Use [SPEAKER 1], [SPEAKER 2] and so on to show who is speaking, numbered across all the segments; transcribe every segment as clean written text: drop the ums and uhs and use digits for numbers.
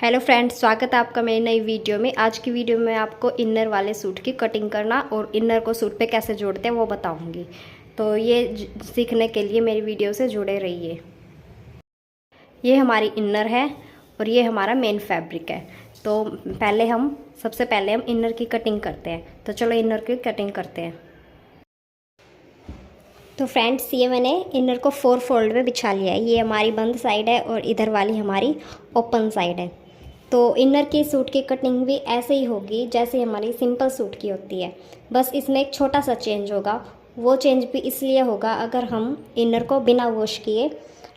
[SPEAKER 1] Hello friends, स्वागत है आपका मेरी नई वीडियो में। आज की वीडियो में आपको इनर वाले सूट की कटिंग करना और इनर को सूट पे कैसे जोड़ते हैं वो बताऊंगी। तो ये सीखने के लिए मेरी वीडियो से जुड़े रहिए। ये हमारी इनर है और ये हमारा मेन फैब्रिक है। तो सबसे पहले हम इनर की कटिंग करते हैं। तो चलो इनर की कटिंग करते हैं। तो फ्रेंड्स, ये मैंने इनर को 4 फोल्ड में बिछा लिया है। ये हमारी बंद साइड है और इधर वाली हमारी ओपन साइड है। तो इनर की सूट की कटिंग भी ऐसे ही होगी जैसे हमारी सिंपल सूट की होती है। बस इसमें एक छोटा सा चेंज होगा। वो चेंज भी इसलिए होगा अगर हम इनर को बिना वॉश किए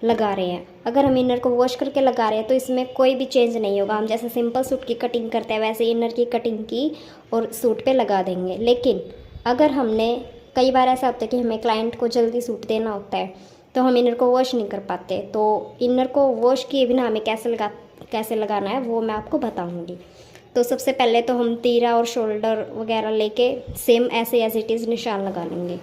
[SPEAKER 1] लगा रहे हैं। अगर हम इनर को वॉश करके लगा रहे हैं तो इसमें कोई भी चेंज नहीं होगा। हम जैसे सिंपल सूट की कटिंग करते हैं वैसे इनर की कटिंग की और सूट पे लगा देंगे। लेकिन अगर हमने कई बार ऐसा होता है कि हमें क्लाइंट को जल्दी सूट देना होता है तो हम इनर को वॉश नहीं कर पाते। तो इनर को वॉश किए बिना हमें कैसे लगाना है वो मैं आपको बताऊंगी। तो सबसे पहले तो हम तीरा और शोल्डर वगैरह लेके सेम ऐसे एज इट इज़ निशान लगा लेंगे।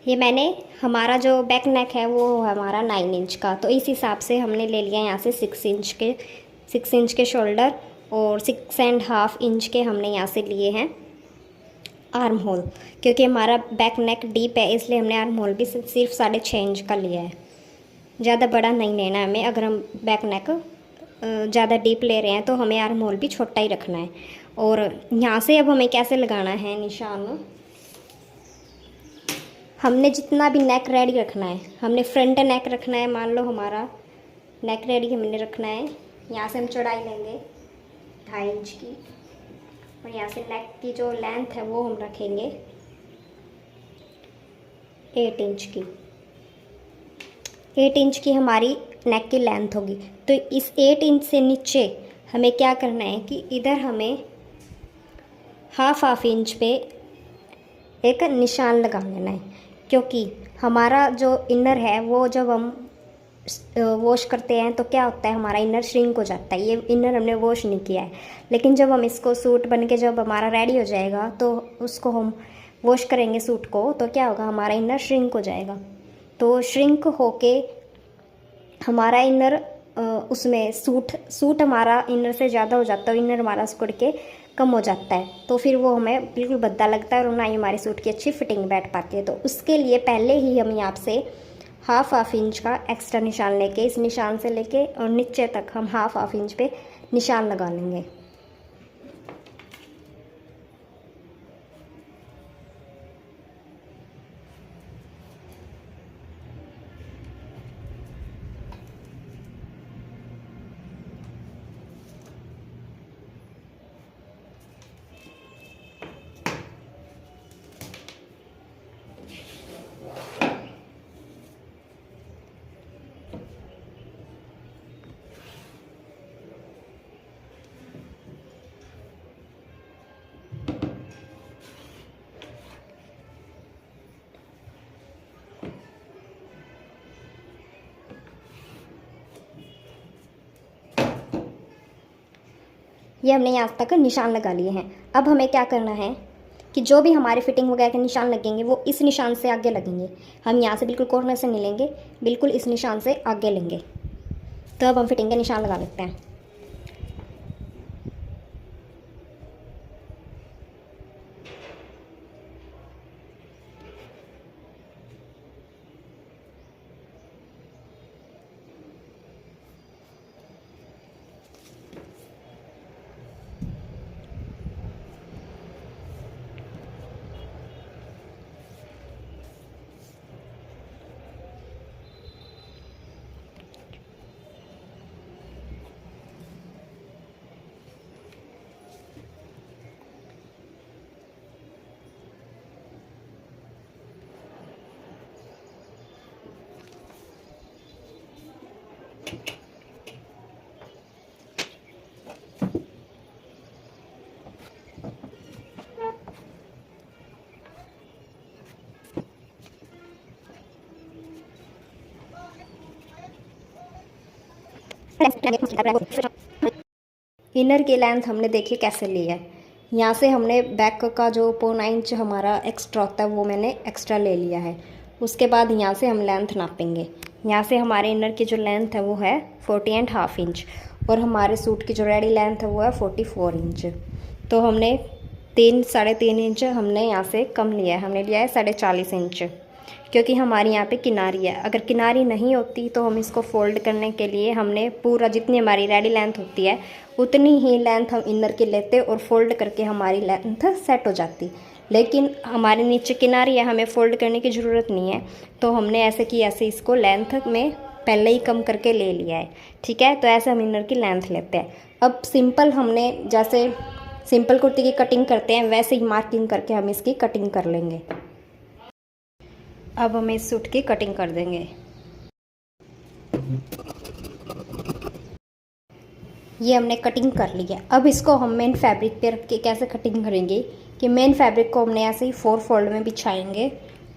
[SPEAKER 1] ये मैंने हमारा जो बैक नेक है वो हमारा 9 इंच का, तो इस हिसाब से हमने ले लिया यहाँ से 6 इंच के शोल्डर और 6.5 इंच के हमने यहाँ से लिए हैं आर्म होल। क्योंकि हमारा बैक नेक डीप है इसलिए हमने आर्म होल भी सिर्फ 6.5 इंच का लिया है। ज़्यादा बड़ा नहीं लेना है हमें। अगर हम बैक नेक ज़्यादा डीप ले रहे हैं तो हमें आर्म होल भी छोटा ही रखना है। और यहाँ से अब हमें कैसे लगाना है निशान, हमने जितना भी नेक रेडी रखना है, हमने फ्रंट नेक रखना है। मान लो हमारा नेक रेडी हमने रखना है। यहाँ से हम चौड़ाई लेंगे 2.5 इंच की और यहाँ से नेक की जो लेंथ है वो हम रखेंगे 8 इंच की। 8 इंच की हमारी नेक की लेंथ होगी। तो इस 8 इंच से नीचे हमें क्या करना है कि इधर हमें हाफ इंच पे एक निशान लगा लेना है। क्योंकि हमारा जो इनर है वो जब हम वॉश करते हैं तो क्या होता है, हमारा इनर श्रिंक हो जाता है। ये इनर हमने वॉश नहीं किया है, लेकिन जब हम इसको सूट बन के जब हमारा रेडी हो जाएगा तो उसको हम वॉश करेंगे सूट को, तो क्या होगा, हमारा इनर श्रिंक हो जाएगा। तो श्रिंक होके हमारा इनर उसमें सूट हमारा इनर से ज़्यादा हो जाता है, इनर हमारा सिकुड़ के कम हो जाता है। तो फिर वो हमें बिल्कुल भद्दा लगता है और ना ही हमारी सूट की अच्छी फिटिंग बैठ पाती है। तो उसके लिए पहले ही हम यहाँ से हाफ इंच का एक्स्ट्रा निशान लेके, इस निशान से लेके और नीचे तक हम हाफ इंच पे निशान लगा लेंगे। ये हमने यहाँ तक निशान लगा लिए हैं। अब हमें क्या करना है कि जो भी हमारे फिटिंग वगैरह के निशान लगेंगे वो इस निशान से आगे लगेंगे। हम यहाँ से बिल्कुल कॉर्नर से नहीं लेंगे, बिल्कुल इस निशान से आगे लेंगे। तो अब हम फिटिंग के निशान लगा लेते हैं। इनर की लेंथ हमने देखिए कैसे ली है। यहाँ से हमने बैक का जो 0.9 इंच हमारा एक्स्ट्रा होता है वो मैंने एक्स्ट्रा ले लिया है। उसके बाद यहाँ से हम लेंथ नापेंगे। यहाँ से हमारे इनर की जो लेंथ है वो है 40.5 इंच और हमारे सूट की जो रेडी लेंथ है वो है 44 इंच। तो हमने 3-3.5 इंच हमने यहाँ से कम लिया है, हमने लिया है 40.5 इंच, क्योंकि हमारी यहाँ पे किनारी है। अगर किनारी नहीं होती तो हम इसको फोल्ड करने के लिए हमने पूरा जितनी हमारी रेडी लेंथ होती है उतनी ही लेंथ हम इनर की लेते और फोल्ड करके हमारी लेंथ सेट हो जाती। लेकिन हमारे नीचे किनारी है, हमें फोल्ड करने की ज़रूरत नहीं है, तो हमने ऐसे कि ऐसे इसको लेंथ में पहले ही कम करके ले लिया है। ठीक है, तो ऐसे हम इनर की लेंथ लेते हैं। अब सिंपल हमने जैसे सिंपल कुर्ती की कटिंग करते हैं वैसे ही मार्किंग करके हम इसकी कटिंग कर लेंगे। अब हम इस सूट की कटिंग कर देंगे। ये हमने कटिंग कर ली है। अब इसको हम मेन फैब्रिक पे रख के कैसे कटिंग करेंगे कि मेन फैब्रिक को हमने ऐसे ही 4 फोल्ड में बिछाएंगे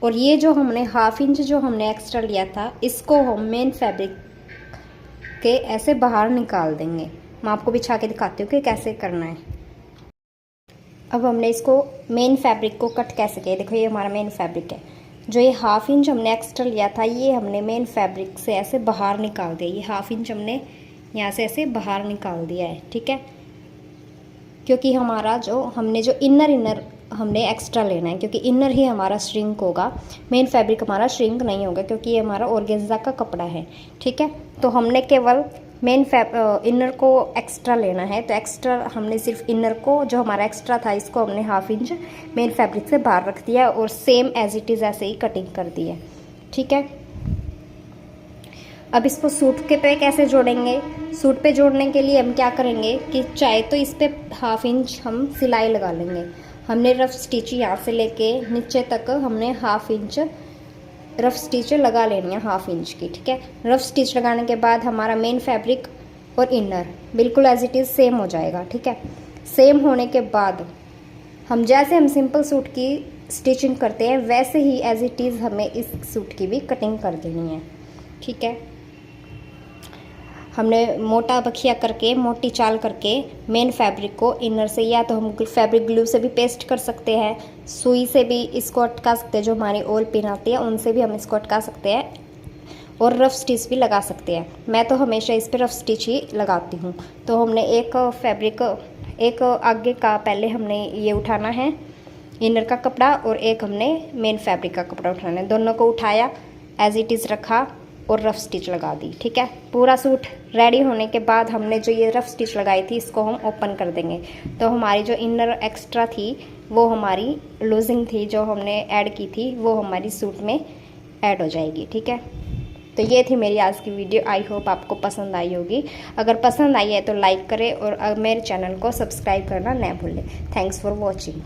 [SPEAKER 1] और ये जो हमने 1/2 इंच जो हमने एक्स्ट्रा लिया था इसको हम मेन फैब्रिक के ऐसे बाहर निकाल देंगे। मैं आपको बिछा के दिखाती हूँ कि कैसे करना है। अब हमने इसको मेन फैब्रिक को कट कैसे किया, देखो ये हमारा मेन फैब्रिक है। जो ये 1/2 इंच हमने एक्स्ट्रा लिया था ये हमने मेन फैब्रिक से ऐसे बाहर निकाल दिया। ये 1/2 इंच हमने यहाँ से ऐसे बाहर निकाल दिया है। ठीक है, क्योंकि हमारा जो हमने जो इनर हमने एक्स्ट्रा लेना है, क्योंकि इनर ही हमारा श्रिंक होगा, मेन फैब्रिक हमारा श्रिंक नहीं होगा, क्योंकि ये हमारा ऑर्गेन्जा का कपड़ा है। ठीक है, तो हमने केवल मेन इनर को एक्स्ट्रा लेना है। तो एक्स्ट्रा हमने सिर्फ इनर को जो हमारा एक्स्ट्रा था इसको हमने 1/2 इंच मेन फैब्रिक से बाहर रख दिया और सेम एज इट इज़ ऐसे ही कटिंग कर दी है। ठीक है, अब इसको सूट के पे कैसे जोड़ेंगे। सूट पे जोड़ने के लिए हम क्या करेंगे कि चाहे तो इस पर 1/2 इंच हम सिलाई लगा लेंगे। हमने रफ स्टिच यहाँ से लेके नीचे तक हमने 1/2 इंच रफ स्टिच लगा लेनी है 1/2 इंच की। ठीक है, रफ स्टिच लगाने के बाद हमारा मेन फैब्रिक और इनर बिल्कुल एज इट इज़ सेम हो जाएगा। ठीक है, सेम होने के बाद हम जैसे हम सिंपल सूट की स्टिचिंग करते हैं वैसे ही एज इट इज़ हमें इस सूट की भी कटिंग कर देनी है। ठीक है, हमने मोटा बखिया करके मोटी चाल करके मेन फैब्रिक को इनर से या तो हम फैब्रिक ग्लू से भी पेस्ट कर सकते हैं, सुई से भी इसको अटका सकते हैं, जो हमारी ओल पिन आती है उनसे भी हम इसको अटका सकते हैं और रफ स्टिच भी लगा सकते हैं। मैं तो हमेशा इस पर रफ स्टिच ही लगाती हूँ। तो हमने एक फैब्रिक एक आगे का पहले हमने ये उठाना है इनर का कपड़ा और एक हमने मेन फैब्रिक का कपड़ा उठाना है। दोनों को उठाया एज इट इज़ रखा और रफ स्टिच लगा दी। ठीक है, पूरा सूट रेडी होने के बाद हमने जो ये रफ स्टिच लगाई थी इसको हम ओपन कर देंगे। तो हमारी जो इनर एक्स्ट्रा थी वो हमारी लूजिंग थी जो हमने ऐड की थी वो हमारी सूट में ऐड हो जाएगी। ठीक है, तो ये थी मेरी आज की वीडियो। आई होप आपको पसंद आई होगी। अगर पसंद आई है तो लाइक करें और मेरे चैनल को सब्सक्राइब करना न भूलें। Thanks for watching.